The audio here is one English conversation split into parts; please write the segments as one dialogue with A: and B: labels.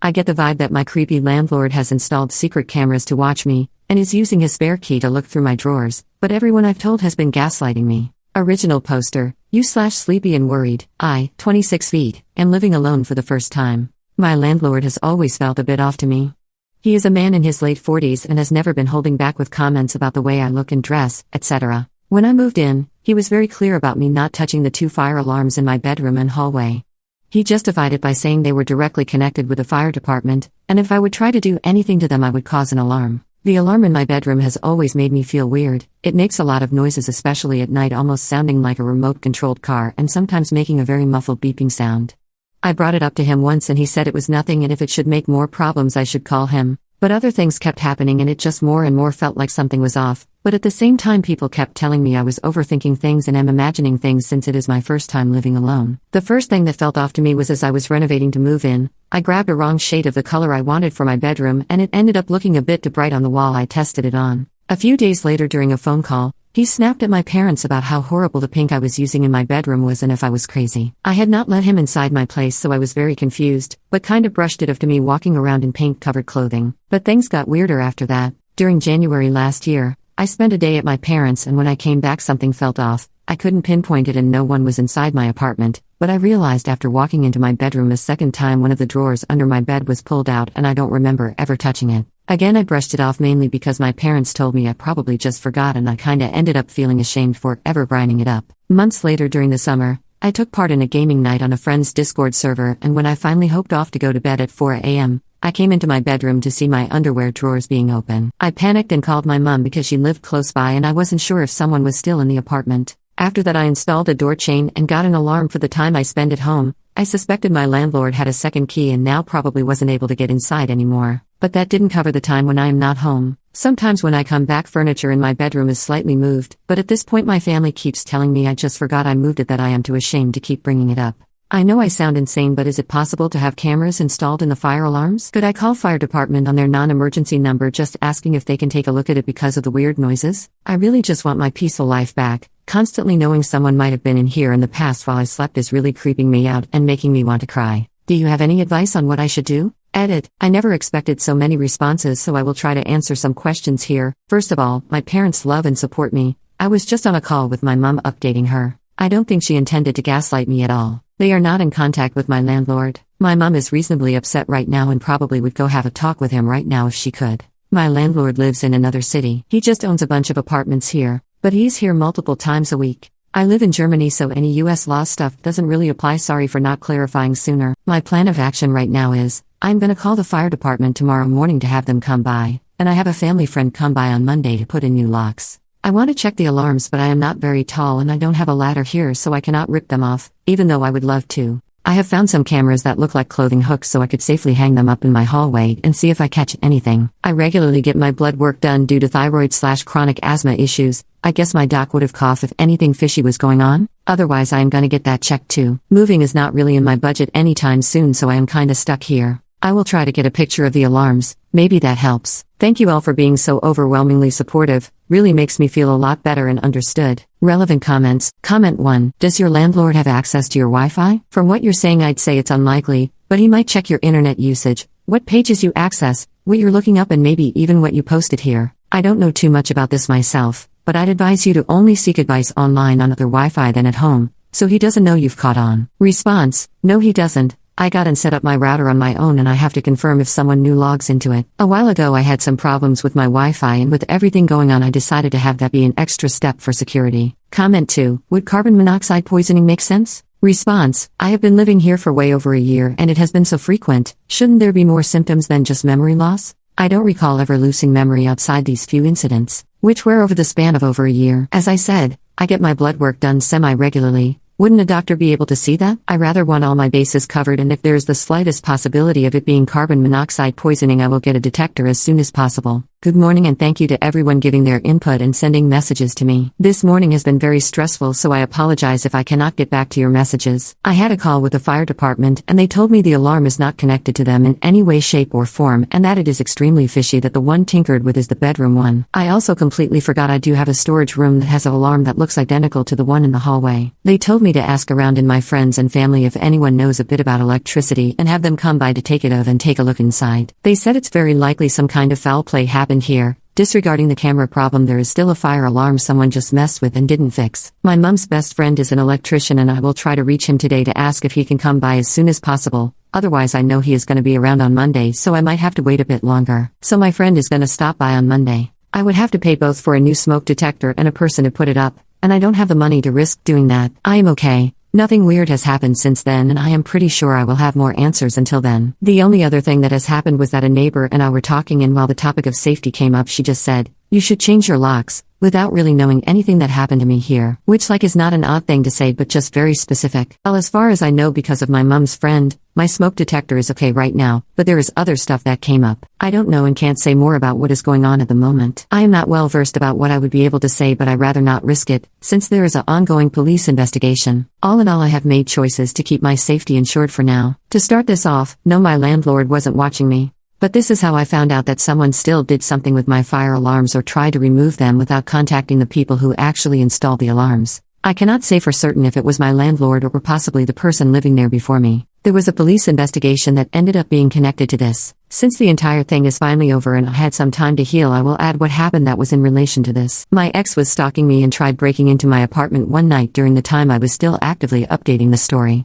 A: I get the vibe that my creepy landlord has installed secret cameras to watch me, and is using his spare key to look through my drawers, but everyone I've told has been gaslighting me. Original poster, you/sleepy and worried, I, 26 feet, am living alone for the first time. My landlord has always felt a bit off to me. He is a man in his late 40s and has never been holding back with comments about the way I look and dress, etc. When I moved in, he was very clear about me not touching the 2 fire alarms in my bedroom and hallway. He justified it by saying they were directly connected with the fire department, and if I would try to do anything to them I would cause an alarm. The alarm in my bedroom has always made me feel weird. It makes a lot of noises, especially at night, almost sounding like a remote-controlled car and sometimes making a very muffled beeping sound. I brought it up to him once and he said it was nothing, and if it should make more problems I should call him. But other things kept happening and it just more and more felt like something was off. But at the same time people kept telling me I was overthinking things and am imagining things since it is my first time living alone. The first thing that felt off to me was as I was renovating to move in, I grabbed a wrong shade of the color I wanted for my bedroom and it ended up looking a bit too bright on the wall I tested it on. A few days later during a phone call, he snapped at my parents about how horrible the pink I was using in my bedroom was and if I was crazy. I had not let him inside my place, so I was very confused, but kind of brushed it off to me walking around in paint-covered clothing. But things got weirder after that. During January last year, I spent a day at my parents' and when I came back something felt off. I couldn't pinpoint it and no one was inside my apartment, but I realized after walking into my bedroom a second time one of the drawers under my bed was pulled out and I don't remember ever touching it. Again I brushed it off mainly because my parents told me I probably just forgot and I kinda ended up feeling ashamed for ever bringing it up. Months later during the summer, I took part in a gaming night on a friend's Discord server and when I finally hoped off to go to bed at 4 a.m., I came into my bedroom to see my underwear drawers being open. I panicked and called my mom because she lived close by and I wasn't sure if someone was still in the apartment. After that I installed a door chain and got an alarm for the time I spend at home. I suspected my landlord had a second key and now probably wasn't able to get inside anymore. But that didn't cover the time when I am not home. Sometimes when I come back furniture in my bedroom is slightly moved, but at this point my family keeps telling me I just forgot I moved it that I am too ashamed to keep bringing it up. I know I sound insane, but is it possible to have cameras installed in the fire alarms? Could I call fire department on their non-emergency number just asking if they can take a look at it because of the weird noises? I really just want my peaceful life back. Constantly knowing someone might have been in here in the past while I slept is really creeping me out and making me want to cry. Do you have any advice on what I should do? Edit. I never expected so many responses, so I will try to answer some questions here. First of all, my parents love and support me. I was just on a call with my mom updating her. I don't think she intended to gaslight me at all. They are not in contact with my landlord. My mom is reasonably upset right now and probably would go have a talk with him right now if she could. My landlord lives in another city. He just owns a bunch of apartments here, but he's here multiple times a week. I live in Germany, so any US law stuff doesn't really apply. Sorry for not clarifying sooner. My plan of action right now is, I'm gonna call the fire department tomorrow morning to have them come by, and I have a family friend come by on Monday to put in new locks. I want to check the alarms, but I am not very tall and I don't have a ladder here, so I cannot rip them off, even though I would love to. I have found some cameras that look like clothing hooks so I could safely hang them up in my hallway and see if I catch anything. I regularly get my blood work done due to thyroid/chronic asthma issues. I guess my doc would have coughed if anything fishy was going on. Otherwise I am gonna get that checked too. Moving is not really in my budget anytime soon, so I am kinda stuck here. I will try to get a picture of the alarms, maybe that helps. Thank you all for being so overwhelmingly supportive, really makes me feel a lot better and understood. Relevant comments. Comment 1. Does your landlord have access to your Wi-Fi? From what you're saying I'd say it's unlikely, but he might check your internet usage, what pages you access, what you're looking up and maybe even what you posted here. I don't know too much about this myself, but I'd advise you to only seek advice online on other Wi-Fi than at home, so he doesn't know you've caught on. Response. No, he doesn't. I got and set up my router on my own and I have to confirm if someone new logs into it. A while ago I had some problems with my Wi-Fi, and with everything going on I decided to have that be an extra step for security. Comment 2. Would carbon monoxide poisoning make sense? Response. I have been living here for way over a year and it has been so frequent. Shouldn't there be more symptoms than just memory loss? I don't recall ever losing memory outside these few incidents, which were over the span of over a year. As I said, I get my blood work done semi-regularly. Wouldn't a doctor be able to see that? I rather want all my bases covered, and if there is the slightest possibility of it being carbon monoxide poisoning I will get a detector as soon as possible. Good morning and thank you to everyone giving their input and sending messages to me. This morning has been very stressful, so I apologize if I cannot get back to your messages. I had a call with the fire department and they told me the alarm is not connected to them in any way, shape or form and that it is extremely fishy that the one tinkered with is the bedroom one. I also completely forgot I do have a storage room that has an alarm that looks identical to the one in the hallway. They told me to ask around in my friends and family if anyone knows a bit about electricity and have them come by to take it of and take a look inside. They said it's very likely some kind of foul play happened here. Disregarding the camera problem, there is still a fire alarm someone just messed with and didn't fix. My mom's best friend is an electrician and I will try to reach him today to ask if he can come by as soon as possible. Otherwise I know he is going to be around on Monday, so I might have to wait a bit longer. So my friend is going to stop by on Monday. I would have to pay both for a new smoke detector and a person to put it up, and I don't have the money to risk doing that. I am okay. Nothing weird has happened since then and I am pretty sure I will have more answers until then. The only other thing that has happened was that a neighbor and I were talking, and while the topic of safety came up she just said, "You should change your locks," without really knowing anything that happened to me here. Which is not an odd thing to say but just very specific. Well, as far as I know, because of my mom's friend, my smoke detector is okay right now, but there is other stuff that came up. I don't know and can't say more about what is going on at the moment. I am not well versed about what I would be able to say, but I'd rather not risk it, since there is an ongoing police investigation. All in all, I have made choices to keep my safety insured for now. To start this off, no, my landlord wasn't watching me. But this is how I found out that someone still did something with my fire alarms or tried to remove them without contacting the people who actually installed the alarms. I cannot say for certain if it was my landlord or possibly the person living there before me. There was a police investigation that ended up being connected to this. Since the entire thing is finally over and I had some time to heal, I will add what happened that was in relation to this. My ex was stalking me and tried breaking into my apartment one night during the time I was still actively updating the story.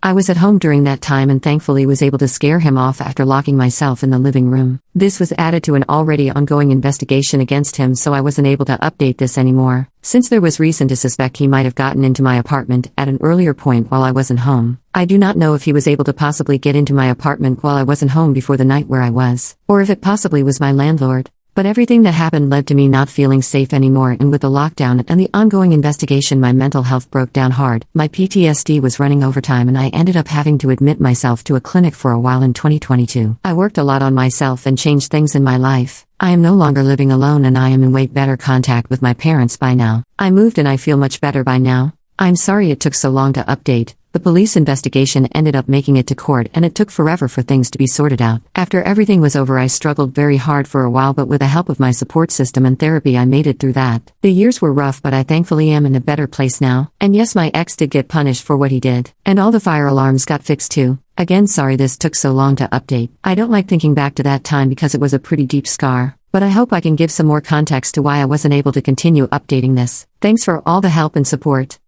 A: I was at home during that time and thankfully was able to scare him off after locking myself in the living room. This was added to an already ongoing investigation against him, so I wasn't able to update this anymore, since there was reason to suspect he might have gotten into my apartment at an earlier point while I wasn't home. I do not know if he was able to possibly get into my apartment while I wasn't home before the night where I was, or if it possibly was my landlord. But everything that happened led to me not feeling safe anymore, and with the lockdown and the ongoing investigation my mental health broke down hard. My PTSD was running overtime and I ended up having to admit myself to a clinic for a while in 2022. I worked a lot on myself and changed things in my life. I am no longer living alone and I am in way better contact with my parents by now. I moved and I feel much better by now. I'm sorry it took so long to update. The police investigation ended up making it to court and it took forever for things to be sorted out. After everything was over, I struggled very hard for a while, but with the help of my support system and therapy I made it through that. The years were rough, but I thankfully am in a better place now. And yes, my ex did get punished for what he did. And all the fire alarms got fixed too. Again, sorry this took so long to update. I don't like thinking back to that time because it was a pretty deep scar. But I hope I can give some more context to why I wasn't able to continue updating this. Thanks for all the help and support.